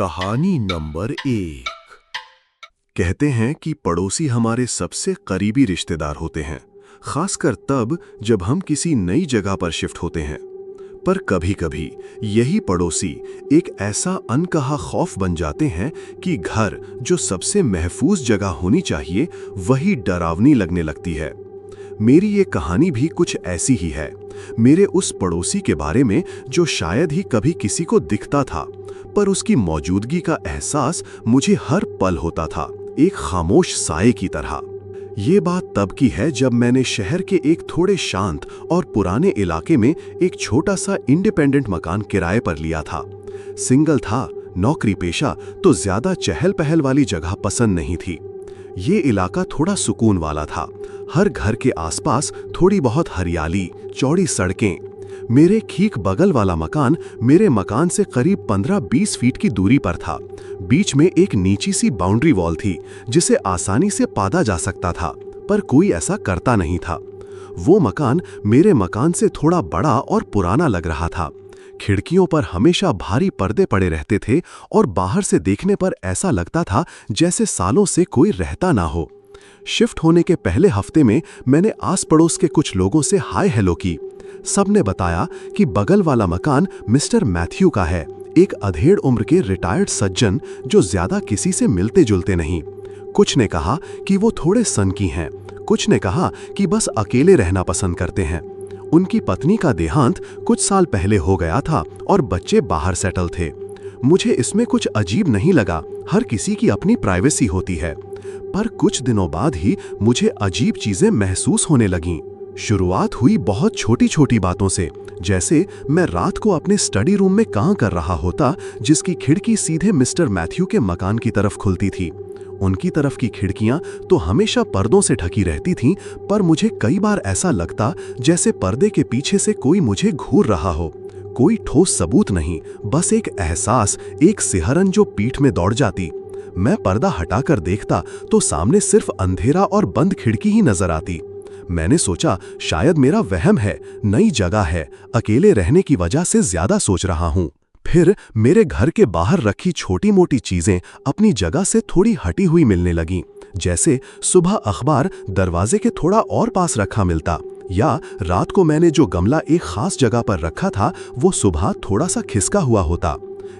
कहानी नंबर 1। कहते हैं कि पड़ोसी हमारे सबसे करीबी रिश्तेदार होते हैं, खासकर तब जब हम किसी नई जगह पर शिफ्ट होते हैं। पर कभी-कभी यही पड़ोसी एक ऐसा अनकहा खौफ बन जाते हैं कि घर जो सबसे महफूज जगह होनी चाहिए वही डरावनी लगने लगती है। मेरी ये कहानी भी कुछ ऐसी ही है, मेरे उस पड़ोसी के बारे में जो शायद ही कभी किसी को दिखता था, पर उसकी मौजूदगी का एहसास मुझे हर पल होता था, एक खामोश साए की तरह। ये बात तब की है जब मैंने शहर के एक थोड़े शांत और पुराने इलाके में एक छोटा सा इंडिपेंडेंट मकान किराए पर लिया था। सिंगल था, नौकरी पेशा, तो ज्यादा चहल पहल वाली जगह पसंद नहीं थी। ये इलाका थोड़ा सुकून वाला था, हर घर के आसपास थोड़ी बहुत हरियाली, चौड़ी सड़कें। मेरे ठीक बगल वाला मकान मेरे मकान से करीब 15-20 फीट की दूरी पर था। बीच में एक नीची सी बाउंड्री वॉल थी जिसे आसानी से पादा जा सकता था, पर कोई ऐसा करता नहीं था। वो मकान मेरे मकान से थोड़ा बड़ा और पुराना लग रहा था। खिड़कियों पर हमेशा भारी पर्दे पड़े रहते थे और बाहर से देखने पर ऐसा लगता था जैसे सालों से कोई रहता ना हो। शिफ्ट होने के पहले हफ्ते में मैंने आस पड़ोस के कुछ लोगों से हाय हेलो की। सबने बताया कि बगल वाला मकान मिस्टर मैथ्यू का है, एक अधेड़ उम्र के रिटायर्ड सज्जन जो ज्यादा किसी से मिलते जुलते नहीं। कुछ ने कहा कि वो थोड़े सनकी हैं, कुछ ने कहा कि बस अकेले रहना पसंद करते हैं। उनकी पत्नी का देहांत कुछ साल पहले हो गया था और बच्चे बाहर सेटल थे। मुझे इसमें कुछ अजीब नहीं लगा, हर किसी की अपनी प्राइवेसी होती है। पर कुछ दिनों बाद ही मुझे अजीब चीजें महसूस होने लगीं। शुरुआत हुई बहुत छोटी छोटी बातों से, जैसे मैं रात को अपने स्टडी रूम में काम कर रहा होता जिसकी खिड़की सीधे मिस्टर मैथ्यू के मकान की तरफ खुलती थी। उनकी तरफ की खिड़कियां तो हमेशा पर्दों से ढकी रहती थीं, पर मुझे कई बार ऐसा लगता जैसे पर्दे के पीछे से कोई मुझे घूर रहा हो। कोई ठोस सबूत नहीं, बस एक एहसास, एक सिहरन जो पीठ में दौड़ जाती। मैं पर्दा हटाकर देखता तो सामने सिर्फ अंधेरा और बंद खिड़की ही नजर आती। मैंने सोचा शायद मेरा वहम है, नई जगह है, अकेले रहने की वजह से ज्यादा सोच रहा हूं। फिर मेरे घर के बाहर रखी छोटी मोटी चीजें अपनी जगह से थोड़ी हटी हुई मिलने लगीं, जैसे सुबह अखबार दरवाजे के थोड़ा और पास रखा मिलता, या रात को मैंने जो गमला एक खास जगह पर रखा था वो सुबह थोड़ा सा खिसका हुआ होता।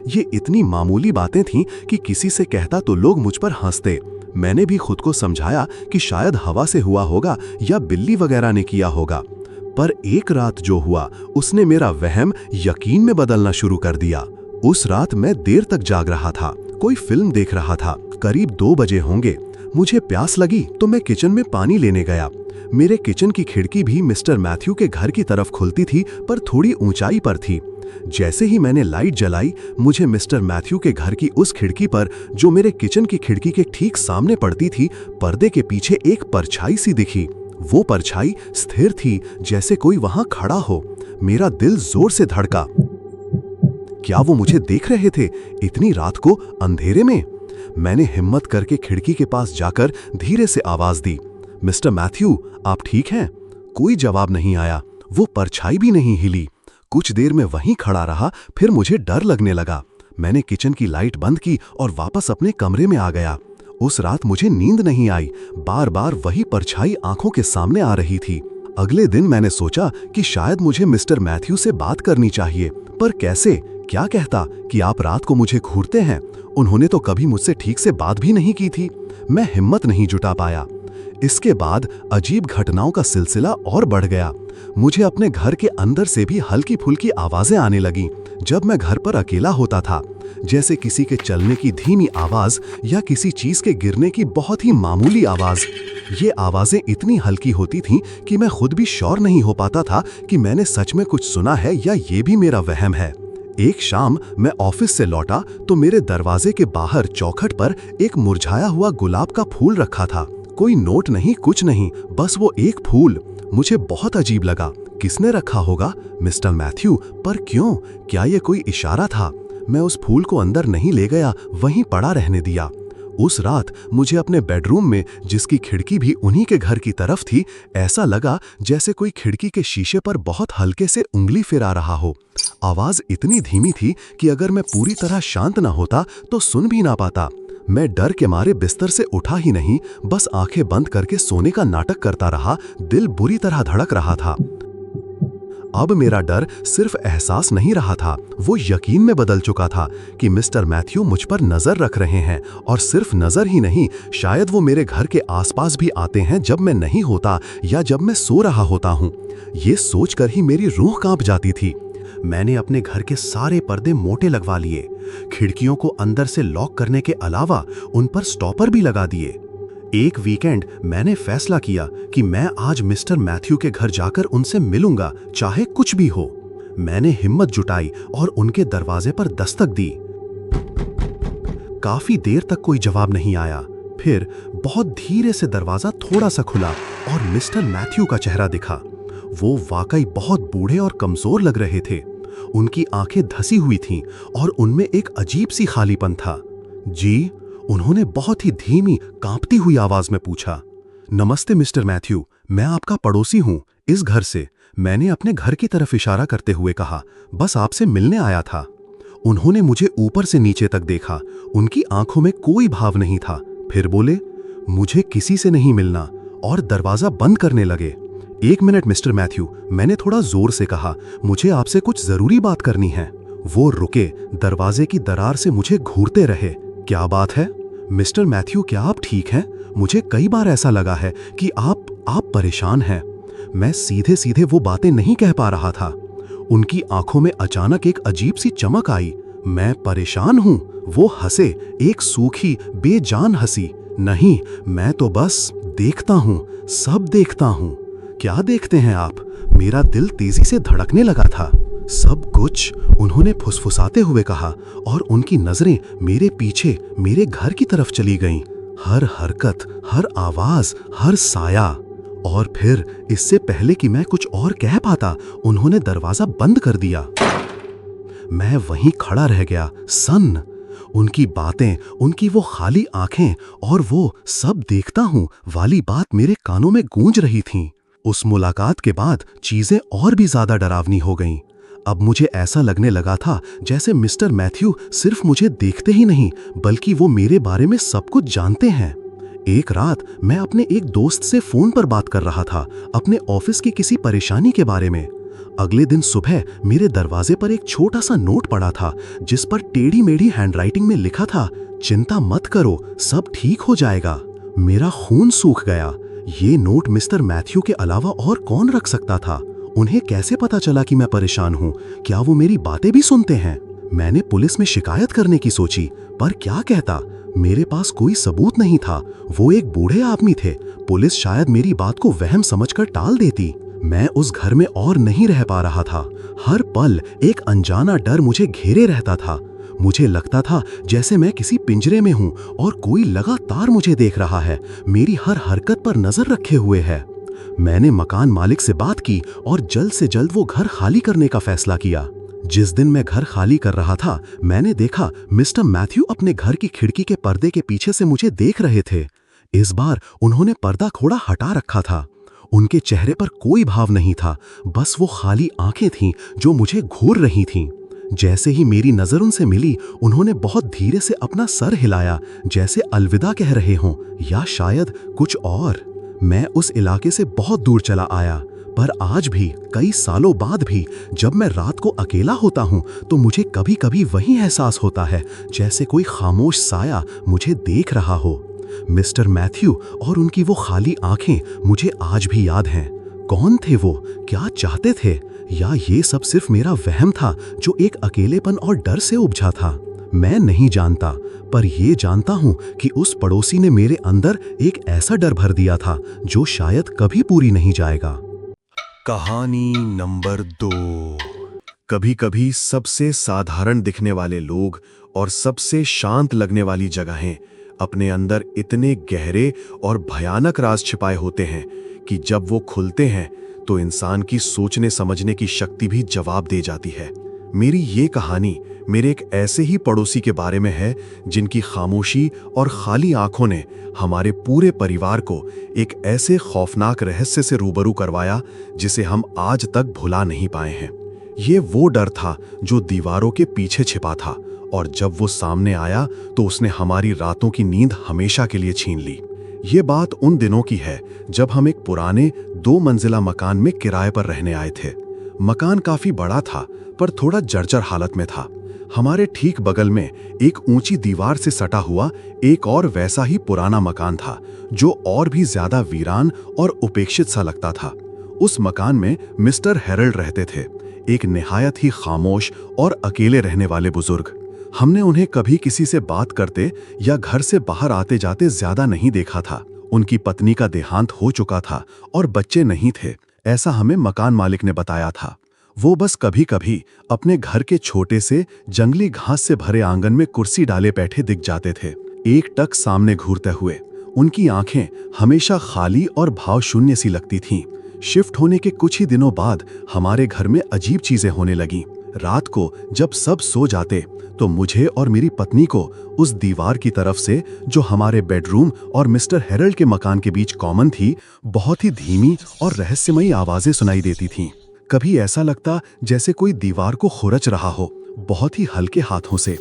ये इतनी मामूली बातें थीं कि किसी से कहता तो लोग मुझ पर हंसते। मैंने भी खुद को समझाया कि शायद हवा से हुआ होगा या बिल्ली वगैरह ने किया होगा। पर एक रात जो हुआ उसने मेरा वहम यकीन में बदलना शुरू कर दिया। उस रात मैं देर तक जाग रहा था, कोई फिल्म देख रहा था। करीब 2 बजे होंगे। मुझे प्यास लगी तो मैं किचन में पानी लेने गया। मेरे किचन की खिड़की भी मिस्टर मैथ्यू के घर की तरफ खुलती थी, पर थोड़ी ऊंचाई पर थी। जैसे ही मैंने लाइट जलाई, मुझे मिस्टर मैथ्यू के घर की उस खिड़की पर, जो मेरे किचन की खिड़की के ठीक सामने पड़ती थी, पर्दे के पीछे एक परछाई सी दिखी। वो परछाई स्थिर थी, जैसे कोई वहां खड़ा हो। मेरा दिल जोर से धड़का। क्या वो मुझे देख रहे थे इतनी रात को अंधेरे में? मैंने हिम्मत करके खिड़की के पास जाकर धीरे से आवाज दी, मिस्टर मैथ्यू, आप ठीक हैं? कोई जवाब नहीं आया, वो परछाई भी नहीं हिली। कुछ देर में वहीं खड़ा रहा, फिर मुझे डर लगने लगा। मैंने किचन की लाइट बंद की और वापस अपने कमरे में आ गया। उस रात मुझे नींद नहीं आई, बार बार वही परछाई आंखों के सामने आ रही थी। अगले दिन मैंने सोचा कि शायद मुझे मिस्टर मैथ्यू से बात करनी चाहिए, पर कैसे? क्या कहता कि आप रात को मुझे घूरते हैं? उन्होंने तो कभी मुझसे ठीक से बात भी नहीं की थी। मैं हिम्मत नहीं जुटा पाया। इसके बाद अजीब घटनाओं का सिलसिला और बढ़ गया। मुझे अपने घर के अंदर से भी हल्की फुल्की आवाजें आने लगीं जब मैं घर पर अकेला होता था, जैसे किसी के चलने की धीमी आवाज या किसी चीज के गिरने की बहुत ही मामूली आवाज। ये आवाजें इतनी हल्की होती थीं कि मैं खुद भी श्योर नहीं हो पाता था कि मैंने सच में कुछ सुना है या ये भी मेरा वहम है। एक शाम मैं ऑफिस से लौटा तो मेरे दरवाजे के बाहर चौखट पर एक मुरझाया हुआ गुलाब का फूल रखा था। कोई नोट नहीं, कुछ नहीं, बस वो एक फूल। मुझे बहुत अजीब लगा। किसने रखा होगा? मिस्टर मैथ्यू, पर क्यों? क्या ये कोई इशारा था? मैं उस फूल को अंदर नहीं ले गया, वहीं पड़ा रहने दिया। उस रात मुझे अपने बेडरूम में, जिसकी खिड़की भी उन्हीं के घर की तरफ थी, ऐसा लगा जैसे कोई खिड़की के शीशे पर बहुत हल्के से उंगली फिरा रहा हो। आवाज इतनी धीमी थी कि अगर मैं पूरी तरह शांत ना होता तो सुन भी ना पाता। मैं डर के मारे बिस्तर से उठा ही नहीं, बस आंखें बंद करके सोने का नाटक करता रहा। दिल बुरी तरह धड़क रहा था। अब मेरा डर सिर्फ एहसास नहीं रहा था, वो यकीन में बदल चुका था कि मिस्टर मैथ्यू मुझ पर नजर रख रहे हैं। और सिर्फ नजर ही नहीं, शायद वो मेरे घर के आसपास भी आते हैं जब मैं नहीं होता या जब मैं सो रहा होता हूँ। ये सोचकर ही मेरी रूह कांप जाती थी। मैंने अपने घर के सारे पर्दे मोटे लगवा लिए, खिड़कियों को अंदर से लॉक करने के अलावा उन पर स्टॉपर भी लगा दिए। एक वीकेंड मैंने फैसला किया कि मैं आज मिस्टर मैथ्यू के घर जाकर उनसे मिलूंगा, चाहे कुछ भी हो। मैंने हिम्मत जुटाई और उनके दरवाजे पर दस्तक दी। काफी देर तक कोई जवाब नहीं आया। फिर बहुत धीरे से दरवाजा थोड़ा सा खुला और मिस्टर मैथ्यू का चेहरा दिखा। वो वाकई बहुत बूढ़े और कमजोर लग रहे थे। उनकी आंखें धसी हुई थीं और उनमें एक अजीब सी खालीपन था। जी, उन्होंने बहुत ही धीमी कांपती हुई आवाज में पूछा। नमस्ते मिस्टर मैथ्यू, मैं आपका पड़ोसी हूं, इस घर से। मैंने अपने घर की तरफ इशारा करते हुए कहा, बस आपसे मिलने आया था। उन्होंने मुझे ऊपर से नीचे तक देखा। उनकी आंखों में कोई भाव नहीं था। फिर बोले, मुझे किसी से नहीं मिलना, और दरवाजा बंद करने लगे। एक मिनट मिस्टर मैथ्यू, मैंने थोड़ा जोर से कहा, मुझे आपसे कुछ जरूरी बात करनी है। वो रुके, दरवाजे की दरार से मुझे घूरते रहे। क्या बात है? मिस्टर मैथ्यू, क्या आप ठीक हैं? मुझे कई बार ऐसा लगा है कि आप परेशान हैं। मैं सीधे सीधे वो बातें नहीं कह पा रहा था। उनकी आंखों में अचानक एक अजीब सी चमक आई। मैं परेशान हूं? वो हंसे, एक सूखी बेजान हंसी। नहीं, मैं तो बस देखता हूं, सब देखता हूं। क्या देखते हैं आप? मेरा दिल तेजी से धड़कने लगा था। सब कुछ, उन्होंने फुसफुसाते हुए कहा, और उनकी नजरें मेरे पीछे मेरे घर की तरफ चली गईं। हर हरकत, हर आवाज, हर साया। और फिर इससे पहले कि मैं कुछ और कह पाता, उन्होंने दरवाजा बंद कर दिया। मैं वहीं खड़ा रह गया, सन्न। उनकी बातें, उनकी वो खाली आंखें और वो सब देखता हूं वाली बात मेरे कानों में गूंज रही थीं। उस मुलाकात के बाद चीजें और भी ज्यादा डरावनी हो गईं। अब मुझे ऐसा लगने लगा था जैसे मिस्टर मैथ्यू सिर्फ मुझे देखते ही नहीं, बल्कि वो मेरे बारे में सब कुछ जानते हैं। एक रात मैं अपने एक दोस्त से फोन पर बात कर रहा था, अपने ऑफिस की किसी परेशानी के बारे में। अगले दिन सुबह मेरे दरवाजे पर एक छोटा सा नोट पड़ा था, जिस पर टेढ़ी मेढ़ी हैंडराइटिंग में लिखा था, चिंता मत करो, सब ठीक हो जाएगा। मेरा खून सूख गया। ये नोट मिस्टर मैथ्यू के अलावा और कौन रख सकता था? उन्हें कैसे पता चला कि मैं परेशान हूं? क्या वो मेरी बातें भी सुनते हैं? मैंने पुलिस में शिकायत करने की सोची, पर क्या कहता? मेरे पास कोई सबूत नहीं था। वो एक बूढ़े आदमी थे। पुलिस शायद मेरी बात को वहम समझकर टाल देती। मैं उस घर में और नहीं रह पा रहा था। हर पल एक अनजाना डर मुझे घेरे रहता था। मुझे लगता था जैसे मैं किसी पिंजरे में हूं और कोई लगातार मुझे देख रहा है, मेरी हर हरकत पर नजर रखे हुए है। मैंने मकान मालिक से बात की और जल्द से जल्द वो घर खाली करने का फैसला किया। जिस दिन मैं घर खाली कर रहा था, मैंने देखा मिस्टर मैथ्यू अपने घर की खिड़की के पर्दे के पीछे से मुझे देख रहे थे। इस बार उन्होंने पर्दा थोड़ा हटा रखा था। उनके चेहरे पर कोई भाव नहीं था, बस वो खाली आंखें थीं जो मुझे घूर रही थीं। जैसे ही मेरी नजर उनसे मिली, उन्होंने बहुत धीरे से अपना सर हिलाया, जैसे अलविदा कह रहे हों, या शायद कुछ और। मैं उस इलाके से बहुत दूर चला आया, पर आज भी, कई सालों बाद भी, जब मैं रात को अकेला होता हूं, तो मुझे कभी कभी वही एहसास होता है जैसे कोई खामोश साया मुझे देख रहा हो। मिस्टर मैथ्यू और उनकी वो खाली आंखें मुझे आज भी याद हैं। कौन थे वो? क्या चाहते थे? या ये सब सिर्फ मेरा वहम था जो एक अकेलेपन और डर से उपजा था? मैं नहीं जानता, पर ये जानता हूं कि उस पड़ोसी ने मेरे अंदर एक ऐसा डर भर दिया था जो शायद कभी पूरी नहीं जाएगा। कहानी नंबर 2। कभी कभी सबसे साधारण दिखने वाले लोग और सबसे शांत लगने वाली जगहें अपने अंदर इतने गहरे और भयानक राज छिपाए होते हैं कि जब वो खुलते हैं तो इंसान की सोचने समझने की शक्ति भी जवाब दे जाती है। मेरी ये कहानी मेरे एक ऐसे ही पड़ोसी के बारे में है जिनकी खामोशी और खाली आंखों ने हमारे पूरे परिवार को एक ऐसे खौफनाक रहस्य से रूबरू करवाया जिसे हम आज तक भुला नहीं पाए हैं। ये वो डर था जो दीवारों के पीछे छिपा था, और जब वो सामने आया तो उसने हमारी रातों की नींद हमेशा के लिए छीन ली। ये बात उन दिनों की है जब हम एक पुराने 2 मंजिला मकान में किराए पर रहने आए थे। मकान काफी बड़ा था पर थोड़ा जर्जर हालत में था। हमारे ठीक बगल में एक ऊंची दीवार से सटा हुआ एक और वैसा ही पुराना मकान था जो और भी ज्यादा वीरान और उपेक्षित सा लगता था। उस मकान में मिस्टर हेरल्ड रहते थे, एक निहायत ही खामोश और अकेले रहने वाले बुजुर्ग। हमने उन्हें कभी किसी से बात करते या घर से बाहर आते जाते ज्यादा नहीं देखा था। उनकी पत्नी का देहांत हो चुका था और बच्चे नहीं थे, ऐसा हमें मकान मालिक ने बताया था। वो बस कभी कभी अपने घर के छोटे से जंगली घास से भरे आंगन में कुर्सी डाले बैठे दिख जाते थे, एक टक सामने घूरते हुए। उनकी आंखें हमेशा खाली और भावशून्य सी लगती थीं। शिफ्ट होने के कुछ ही दिनों बाद हमारे घर में अजीब चीजें होने लगीं। रात को जब सब सो जाते तो मुझे और मेरी पत्नी को उस दीवार की तरफ से, जो हमारे बेडरूम और मिस्टर हेरल्ड के मकान के बीच कॉमन थी, बहुत ही धीमी और रहस्यमयी आवाजें सुनाई देती थीं। कभी ऐसा लगता जैसे कोई दीवार को खुरच रहा हो, बहुत ही हल्के हाथों से।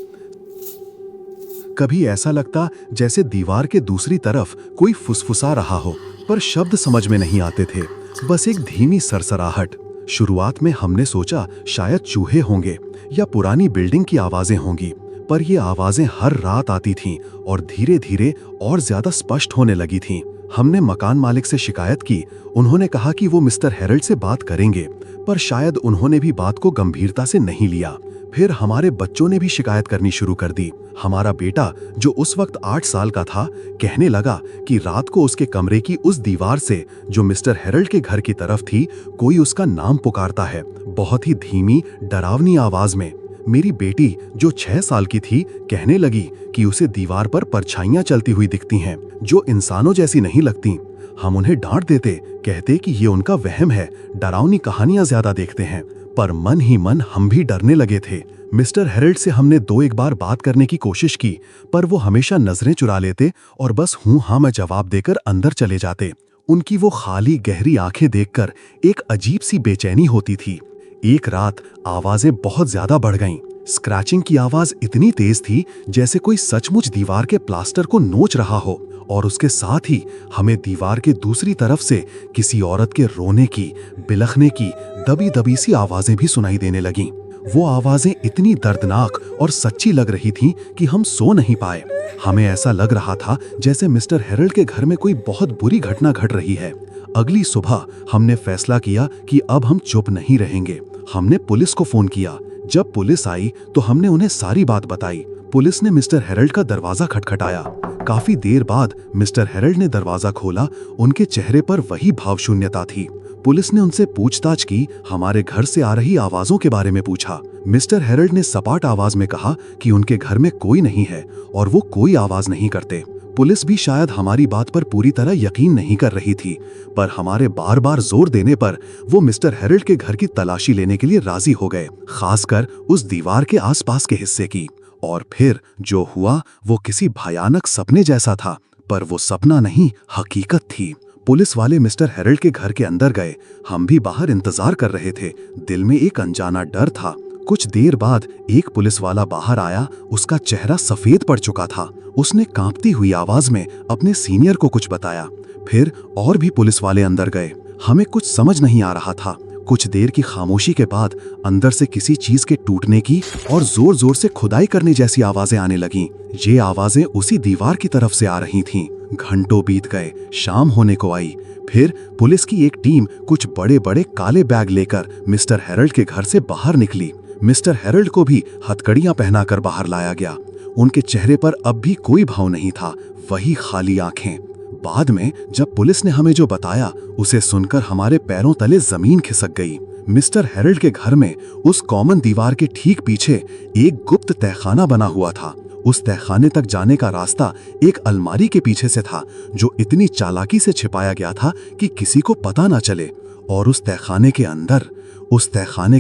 कभी ऐसा लगता जैसे दीवार के दूसरी तरफ कोई फुसफुसा रहा हो, पर शब्द समझ में नहीं आते थे, बस एक धीमी सरसराहट। शुरुआत में हमने सोचा शायद चूहे होंगे या पुरानी बिल्डिंग की आवाजें होंगी, पर ये आवाजें हर रात आती थीं और धीरे धीरे और ज्यादा स्पष्ट होने लगी थीं। हमने मकान मालिक से शिकायत की। उन्होंने कहा कि वो मिस्टर हेरल्ड से बात करेंगे, पर शायद उन्होंने भी बात को गंभीरता से नहीं लिया। फिर हमारे बच्चों ने भी शिकायत करनी शुरू कर दी। हमारा बेटा, जो उस वक्त 8 साल का था, कहने लगा कि रात को उसके कमरे की उस दीवार से, जो मिस्टर हेरल्ड के घर की तरफ थी, कोई उसका नाम पुकारता है, बहुत ही धीमी डरावनी आवाज में। मेरी बेटी, जो 6 साल की थी, कहने लगी कि उसे दीवार पर परछाइयां चलती हुई दिखती हैं, जो इंसानों जैसी नहीं लगती। हम उन्हें डांट देते, कहते कि ये उनका वहम है, डरावनी कहानियां ज्यादा देखते हैं, पर मन ही मन हम भी डरने लगे थे। मिस्टर हेरल्ड से हमने 2-1 बार बात करने की कोशिश की, पर वो हमेशा नजरें चुरा लेते और बस हूं हां में जवाब देकर अंदर चले जाते। उनकी वो खाली गहरी आंखें देखकर एक अजीब सी बेचैनी होती थी। एक रात आवाजें बहुत ज्यादा बढ़ गईं। स्क्रैचिंग की आवाज इतनी तेज थी जैसे कोई सचमुच दीवार के प्लास्टर को नोच रहा हो, और उसके साथ ही हमें दीवार के दूसरी तरफ से किसी औरत के रोने की, बिलखने की दबी दबी सी आवाजें भी सुनाई देने लगीं। वो आवाजें इतनी दर्दनाक और सच्ची लग रही थीं कि हम सो नहीं पाए। हमें ऐसा लग रहा था जैसे मिस्टर हेरल्ड के घर में कोई बहुत बुरी घटना घट रही है। अगली सुबह हमने फैसला किया कि अब हम चुप नहीं रहेंगे। हमने पुलिस को फोन किया। जब पुलिस आई तो हमने उन्हें सारी बात बताई। पुलिस ने मिस्टर हेरल्ड का दरवाजा खटखटाया। काफी देर बाद मिस्टर हेरल्ड ने दरवाजा खोला। उनके चेहरे पर वही भावशून्यता थी। पुलिस ने उनसे पूछताछ की, हमारे घर से आ रही आवाजों के बारे में पूछा। मिस्टर हेरल्ड ने सपाट आवाज में कहा कि उनके घर में कोई नहीं है और वो कोई आवाज नहीं करते। पुलिस भी शायद हमारी बात पर पूरी तरह यकीन नहीं कर रही थी, पर हमारे बार बार जोर देने पर वो मिस्टर हेरल्ड के घर की तलाशी लेने के लिए राजी हो गए, खासकर उस दीवार के आसपास के हिस्से की। और फिर जो हुआ वो किसी भयानक सपने जैसा था, पर वो सपना नहीं, हकीकत थी। पुलिस वाले मिस्टर हेरल्ड के घर के अंदर गए। हम भी बाहर इंतजार कर रहे थे। दिल में एक अनजाना डर था। कुछ देर बाद एक पुलिस वाला बाहर आया। उसका चेहरा सफेद पड़ चुका था। उसने कांपती हुई आवाज में अपने सीनियर को कुछ बताया। फिर और भी पुलिस वाले अंदर गए। हमें कुछ समझ नहीं आ रहा था। कुछ देर की खामोशी के बाद अंदर से किसी चीज के टूटने की और जोर जोर से खुदाई करने जैसी आवाजें आने लगीं। ये आवाजें उसी दीवार की तरफ से आ रही थीं। घंटों बीत गए, शाम होने को आई। फिर पुलिस की एक टीम कुछ बड़े बड़े काले बैग लेकर मिस्टर हेरल्ड के घर से बाहर निकली। मिस्टर हेरल्ड को भी हथकड़ियां पहनाकर बाहर लाया गया। उनके चेहरे पर अब भी कोई भाव नहीं था, वही खाली आंखें। बाद में जब पुलिस ने हमें जो बताया, उसे सुनकर हमारे पैरों तले जमीन खिसक गई। मिस्टर हेरल्ड के घर में उस कॉमन दीवार के ठीक पीछे एक गुप्त तहखाना बना हुआ था। उस तहखाने तक जाने का रास्ता एक अलमारी के पीछे से था, जो इतनी चालाकी से छिपाया गया था कि किसी को पता ना चले। और उस तहखाने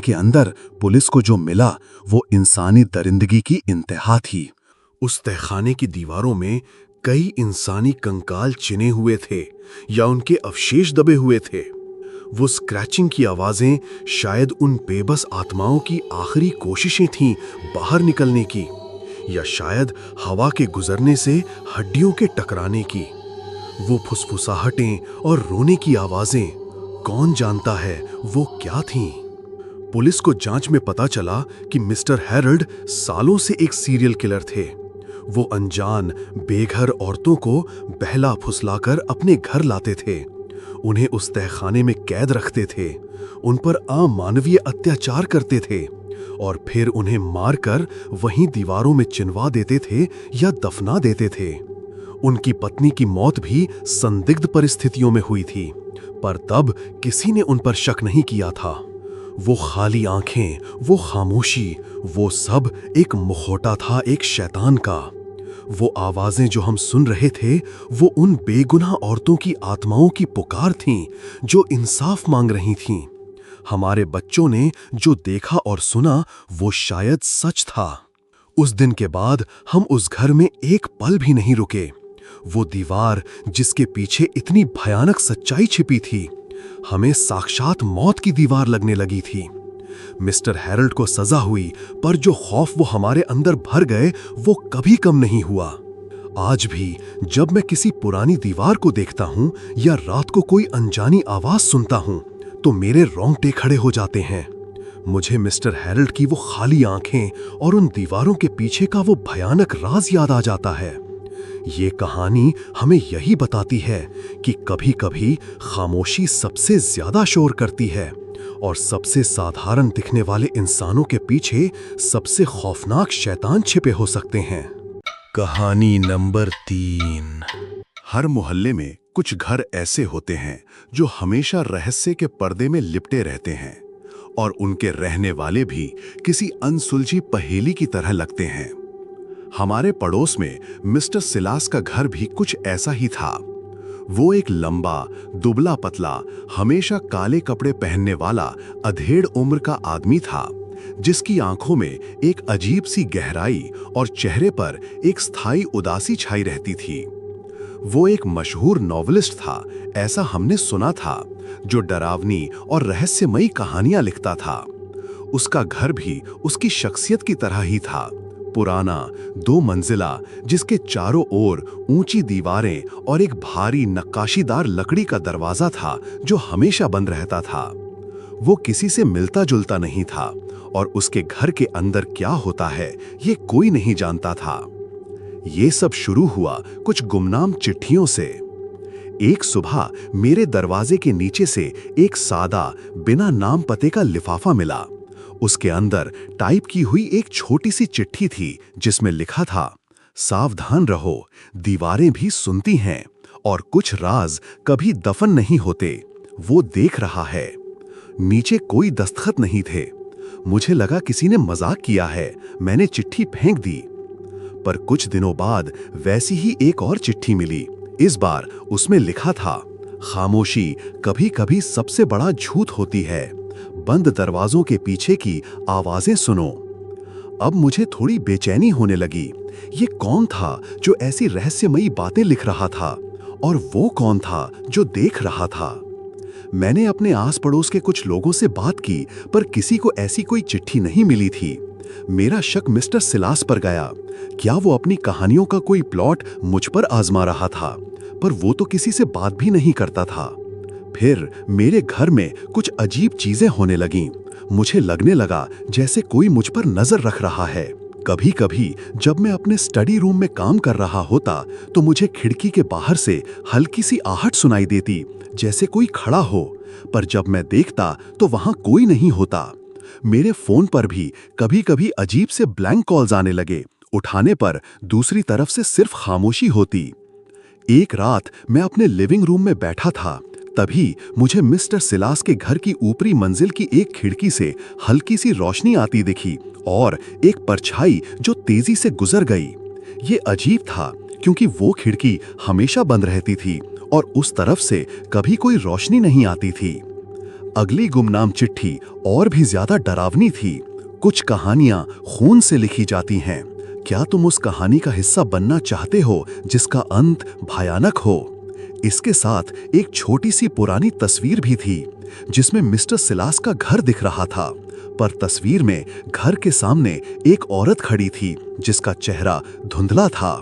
के अंदर पुलिस को जो मिला वो इंसानी दरिंदगी की इंतहा थी। उस तहखाने की दीवारों में कई इंसानी कंकाल चिने हुए थे या उनके अवशेष दबे हुए थे। वो स्क्रैचिंग की आवाजें शायद उन बेबस आत्माओं की आखिरी कोशिशें थीं बाहर निकलने की, या शायद हवा के गुजरने से हड्डियों के टकराने की। वो फुसफुसाहटें और रोने की आवाजें, कौन जानता है वो क्या थीं? पुलिस को जांच में पता चला कि मिस्टर हैरल्ड सालों से एक सीरियल किलर थे। वो अनजान बेघर औरतों को बहला फुसलाकर अपने घर लाते थे, उन्हें उस तहखाने में कैद रखते थे, उन पर अमानवीय अत्याचार करते थे और फिर उन्हें मारकर वहीं दीवारों में चिनवा देते थे या दफना देते थे। उनकी पत्नी की मौत भी संदिग्ध परिस्थितियों में हुई थी, पर तब किसी ने उन पर शक नहीं किया था। वो खाली आंखें, वो खामोशी, वो सब एक मुखौटा था एक शैतान का। वो आवाजें जो हम सुन रहे थे, वो उन बेगुनाह औरतों की आत्माओं की पुकार थीं जो इंसाफ मांग रही थीं। हमारे बच्चों ने जो देखा और सुना वो शायद सच था। उस दिन के बाद हम उस घर में एक पल भी नहीं रुके। वो दीवार जिसके पीछे इतनी भयानक सच्चाई छिपी थी, हमें साक्षात मौत की दीवार लगने लगी थी। मिस्टर हैरल्ड को सजा हुई, पर जो खौफ वो हमारे अंदर भर गए वो कभी कम नहीं हुआ। आज भी जब मैं किसी पुरानी दीवार को देखता हूं या रात को कोई अनजानी आवाज सुनता हूं, तो मेरे रोंगटे खड़े हो जाते हैं। मुझे मिस्टर हैरल्ड की वो खाली आंखें और उन दीवारों के पीछे का वो भयानक राज याद आ जाता है। ये कहानी हमें यही बताती है कि कभी-कभी खामोशी सबसे ज्यादा शोर करती है और सबसे साधारण दिखने वाले इंसानों के पीछे सबसे खौफनाक शैतान छिपे हो सकते हैं। कहानी नंबर 3। हर मोहल्ले में कुछ घर ऐसे होते हैं जो हमेशा रहस्य के पर्दे में लिपटे रहते हैं, और उनके रहने वाले भी किसी अनसुलझी पहेली की तरह लगते हैं। हमारे पड़ोस में मिस्टर सिलास का घर भी कुछ ऐसा ही था। वो एक लंबा, दुबला पतला, हमेशा काले कपड़े पहनने वाला अधेड़ उम्र का आदमी था, जिसकी आंखों में एक अजीब सी गहराई और चेहरे पर एक स्थायी उदासी छाई रहती थी। वो एक मशहूर नॉवेलिस्ट था, ऐसा हमने सुना था, जो डरावनी और रहस्यमयी कहानियां लिखता था। उसका घर भी उसकी शख्सियत की तरह ही था, पुराना, 2 मंजिला, जिसके चारों ओर ऊंची दीवारें और एक भारी नक्काशीदार लकड़ी का दरवाजा था जो हमेशा बंद रहता था। वो किसी से मिलता जुलता नहीं था और उसके घर के अंदर क्या होता है ये कोई नहीं जानता था। ये सब शुरू हुआ कुछ गुमनाम चिट्ठियों से। एक सुबह मेरे दरवाजे के नीचे से एक सादा, बिना नाम पते का लिफाफा मिला। उसके अंदर टाइप की हुई एक छोटी सी चिट्ठी थी जिसमें लिखा था, सावधान रहो, दीवारें भी सुनती हैं और कुछ राज कभी दफन नहीं होते, वो देख रहा है। नीचे कोई दस्तखत नहीं थे। मुझे लगा किसी ने मजाक किया है, मैंने चिट्ठी फेंक दी। पर कुछ दिनों बाद वैसी ही एक और चिट्ठी मिली। इस बार उसमें लिखा था, खामोशी कभी कभी सबसे बड़ा झूठ होती है, बंद दरवाजों के पीछे की आवाजें सुनो। अब मुझे थोड़ी बेचैनी होने लगी। ये कौन था जो ऐसी रहस्यमयी बातें लिख रहा था, और वो कौन था जो देख रहा था? मैंने अपने आस पड़ोस के कुछ लोगों से बात की, पर किसी को ऐसी कोई चिट्ठी नहीं मिली थी। मेरा शक मिस्टर सिलास पर गया। क्या वो अपनी कहानियों का कोई प्लॉट मुझ पर आजमा रहा था? पर वो तो किसी से बात भी नहीं करता था। फिर मेरे घर में कुछ अजीब चीजें होने लगीं। मुझे लगने लगा जैसे कोई मुझ पर नजर रख रहा है। कभी कभी जब मैं अपने स्टडी रूम में काम कर रहा होता, तो मुझे खिड़की के बाहर से हल्की सी आहट सुनाई देती, जैसे कोई खड़ा हो। पर जब मैं देखता तो वहां कोई नहीं होता। मेरे फोन पर भी कभी कभी अजीब से ब्लैंक कॉल्स आने लगे। उठाने पर दूसरी तरफ से सिर्फ खामोशी होती। एक रात मैं अपने लिविंग रूम में बैठा था, तभी मुझे मिस्टर सिलास के घर की ऊपरी मंजिल की एक खिड़की से हल्की सी रोशनी आती दिखी और एक परछाई जो तेजी से गुजर गई। ये अजीब था क्योंकि वो खिड़की हमेशा बंद रहती थी और उस तरफ से कभी कोई रोशनी नहीं आती थी। अगली गुमनाम चिट्ठी और भी ज्यादा डरावनी थी। कुछ कहानियां खून से लिखी जाती हैं। क्या तुम उस कहानी का हिस्सा बनना चाहते हो जिसका अंत भयानक हो? इसके साथ एक छोटी सी पुरानी तस्वीर भी थी जिसमें मिस्टर सिलास का घर दिख रहा था, पर तस्वीर में घर के सामने एक औरत खड़ी थी जिसका चेहरा धुंधला था।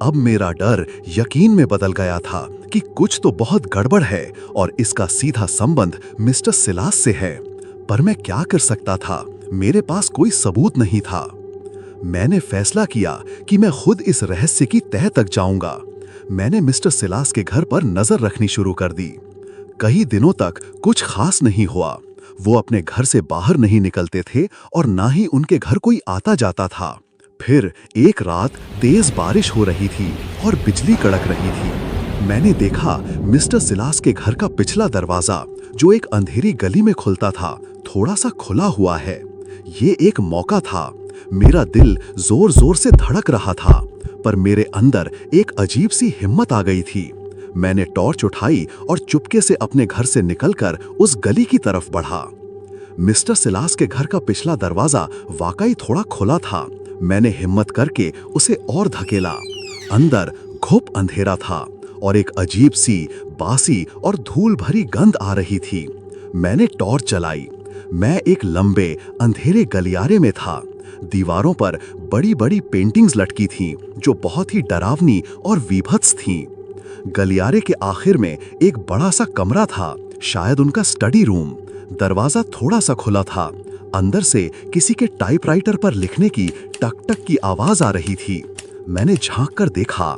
अब मेरा डर यकीन में बदल गया था कि कुछ तो बहुत गड़बड़ है और इसका सीधा संबंध मिस्टर सिलास से है। पर मैं क्या कर सकता था? मेरे पास कोई सबूत नहीं था। मैंने फैसला किया कि मैं खुद इस रहस्य की तह तक जाऊंगा। मैंने मिस्टर सिलास के घर पर नजर रखनी शुरू कर दी। कई दिनों तक कुछ खास नहीं हुआ। वो अपने घर से बाहर नहीं निकलते थे और ना ही उनके घर कोई आता जाता था। फिर एक रात तेज बारिश हो रही थी और बिजली कड़क रही थी। मैंने देखा मिस्टर सिलास के घर का पिछला दरवाजा, जो एक अंधेरी गली में खुलता था, थोड़ा सा खुला हुआ है। ये एक मौका था। मेरा दिल जोर जोर से धड़क रहा था, पर मेरे अंदर एक अजीब सी हिम्मत आ गई थी। मैंने टॉर्च उठाई और चुपके से अपने घर से निकलकर उस गली की तरफ बढ़ा। मिस्टर सिलास के घर का पिछला दरवाजा वाकई थोड़ा खुला था। मैंने हिम्मत करके उसे और धकेला। अंदर घुप अंधेरा था और एक अजीब सी बासी और धूल भरी गंध आ रही थी। मैंने टॉर्च जलाई। मैं एक लंबे अंधेरे गलियारे में था। दीवारों पर बड़ी बड़ी पेंटिंग्स लटकी थीं, जो बहुत ही डरावनी और विभत्स थीं। गलियारे के आखिर में एक बड़ा सा कमरा था, शायद उनका स्टडी रूम। दरवाजा थोड़ा सा खुला था। अंदर से किसी के टाइपराइटर पर लिखने की टक टक की आवाज आ रही थी। मैंने झांक कर देखा।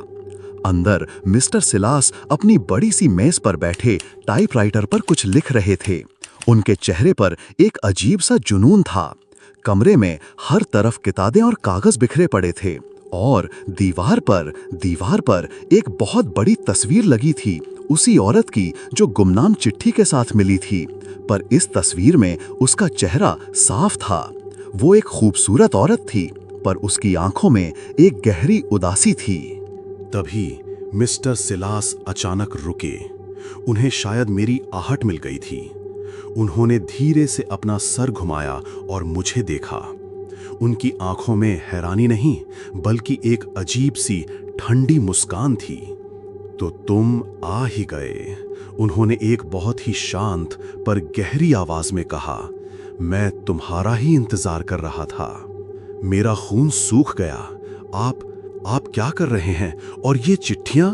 अंदर मिस्टर सिलास अपनी बड़ी सी मेज पर बैठे टाइपराइटर पर कुछ लिख रहे थे। उनके चेहरे पर एक अजीब सा जुनून था। कमरे में हर तरफ किताबें और कागज बिखरे पड़े थे और दीवार पर एक बहुत बड़ी तस्वीर लगी थी, उसी औरत की जो गुमनाम चिट्ठी के साथ मिली थी। पर इस तस्वीर में उसका चेहरा साफ था। वो एक खूबसूरत औरत थी, पर उसकी आंखों में एक गहरी उदासी थी। तभी मिस्टर सिलास अचानक रुके। उन्हें शायद मेरी आहट मिल गई थी। उन्होंने धीरे से अपना सर घुमाया और मुझे देखा। उनकी आंखों में हैरानी नहीं, बल्कि एक अजीब सी ठंडी मुस्कान थी। तो तुम आ ही गए, उन्होंने एक बहुत ही शांत पर गहरी आवाज में कहा। मैं तुम्हारा ही इंतजार कर रहा था। मेरा खून सूख गया। आप क्या कर रहे हैं? और ये चिट्ठियां?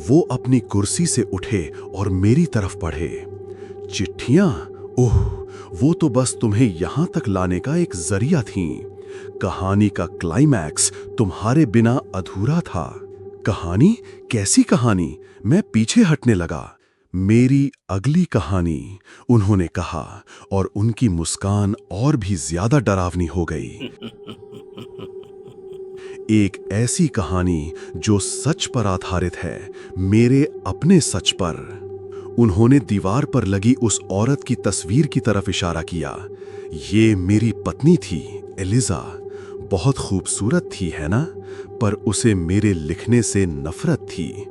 वो अपनी कुर्सी से उठे और मेरी तरफ बढ़े। चिट्ठियां? ओह, वो तो बस तुम्हें यहां तक लाने का एक जरिया थी। कहानी का क्लाइमैक्स तुम्हारे बिना अधूरा था। कहानी? कैसी कहानी? मैं पीछे हटने लगा। मेरी अगली कहानी, उन्होंने कहा, और उनकी मुस्कान और भी ज्यादा डरावनी हो गई। एक ऐसी कहानी जो सच पर आधारित है, मेरे अपने सच पर। उन्होंने दीवार पर लगी उस औरत की तस्वीर की तरफ इशारा किया। ये मेरी पत्नी थी, एलिजा। बहुत खूबसूरत थी, है ना? पर उसे मेरे लिखने से नफरत थी।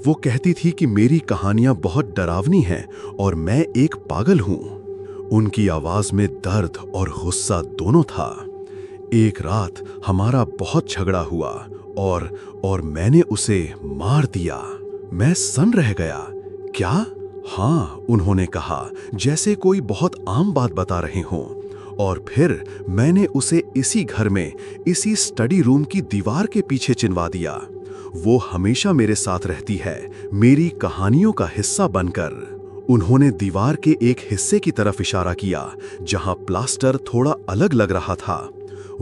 वो कहती थी कि मेरी कहानियां बहुत डरावनी हैं और मैं एक पागल हूं। उनकी आवाज में दर्द और गुस्सा दोनों था। एक रात हमारा बहुत झगड़ा हुआ और मैंने उसे मार दिया। मैं सन्न रह गया। क्या? हाँ, उन्होंने कहा, जैसे कोई बहुत आम बात बता रहे हों। और फिर मैंने उसे इसी घर में, इसी स्टडी रूम की दीवार के पीछे चिनवा दिया। वो हमेशा मेरे साथ रहती है, मेरी कहानियों का हिस्सा बनकर। उन्होंने दीवार के एक हिस्से की तरफ इशारा किया जहां प्लास्टर थोड़ा अलग लग रहा था।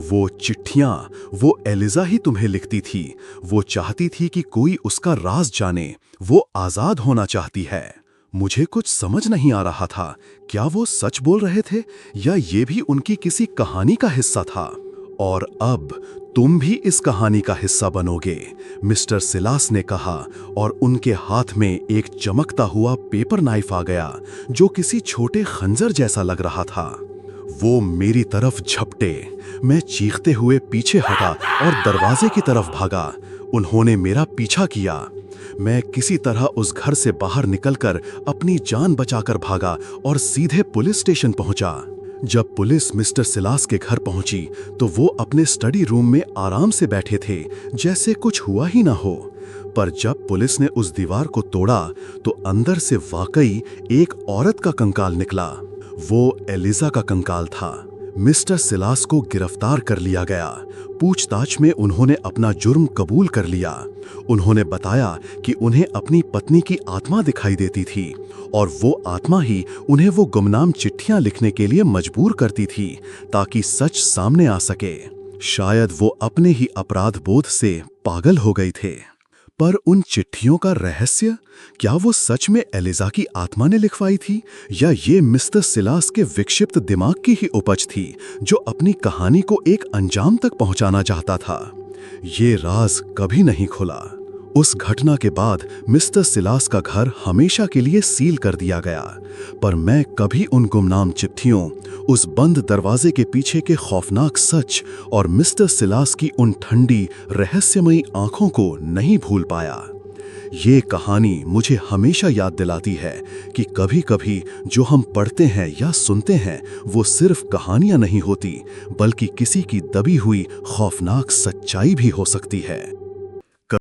वो चिट्ठियां, वो एलिजा ही तुम्हें लिखती थी। वो चाहती थी कि कोई उसका राज जाने। वो आजाद होना चाहती है। मुझे कुछ समझ नहीं आ रहा था। क्या वो सच बोल रहे थे या ये भी उनकी किसी कहानी का हिस्सा था? और अब तुम भी इस कहानी का हिस्सा बनोगे, मिस्टर सिलास ने कहा, और उनके हाथ में एक चमकता हुआ पेपर नाइफ आ गया जो किसी छोटे खंजर जैसा लग रहा था। वो मेरी तरफ झपटे। मैं चीखते हुए पीछे हटा और दरवाजे की तरफ भागा। उन्होंने मेरा पीछा किया। मैं किसी तरह उस घर से बाहर निकलकर अपनी जान बचाकर भागा और सीधे पुलिस स्टेशन पहुंचा। जब पुलिस मिस्टर सिलास के घर पहुंची तो वो अपने स्टडी रूम में आराम से बैठे थे, जैसे कुछ हुआ ही ना हो। पर जब पुलिस ने उस दीवार को तोड़ा तो अंदर से वाकई एक औरत का कंकाल निकला। वो एलिजा का कंकाल था। मिस्टर सिलास को गिरफ्तार कर लिया गया। पूछताछ में उन्होंने अपना जुर्म कबूल कर लिया। उन्होंने बताया कि उन्हें अपनी पत्नी की आत्मा दिखाई देती थी और वो आत्मा ही उन्हें वो गुमनाम चिट्ठियां लिखने के लिए मजबूर करती थी ताकि सच सामने आ सके। शायद वो अपने ही अपराध बोध से पागल हो गए थे। पर उन चिट्ठियों का रहस्य, क्या वो सच में एलिजा की आत्मा ने लिखवाई थी या ये मिस्टर सिलास के विक्षिप्त दिमाग की ही उपज थी जो अपनी कहानी को एक अंजाम तक पहुंचाना चाहता था? ये राज कभी नहीं खुला। उस घटना के बाद मिस्टर सिलास का घर हमेशा के लिए सील कर दिया गया, पर मैं कभी उन गुमनाम चिट्ठियों, उस बंद दरवाजे के पीछे के खौफनाक सच और मिस्टर सिलास की उन ठंडी रहस्यमयी आंखों को नहीं भूल पाया। ये कहानी मुझे हमेशा याद दिलाती है कि कभी-कभी जो हम पढ़ते हैं या सुनते हैं वो सिर्फ कहानियां नहीं होती, बल्कि किसी की दबी हुई खौफनाक सच्चाई भी हो सकती है।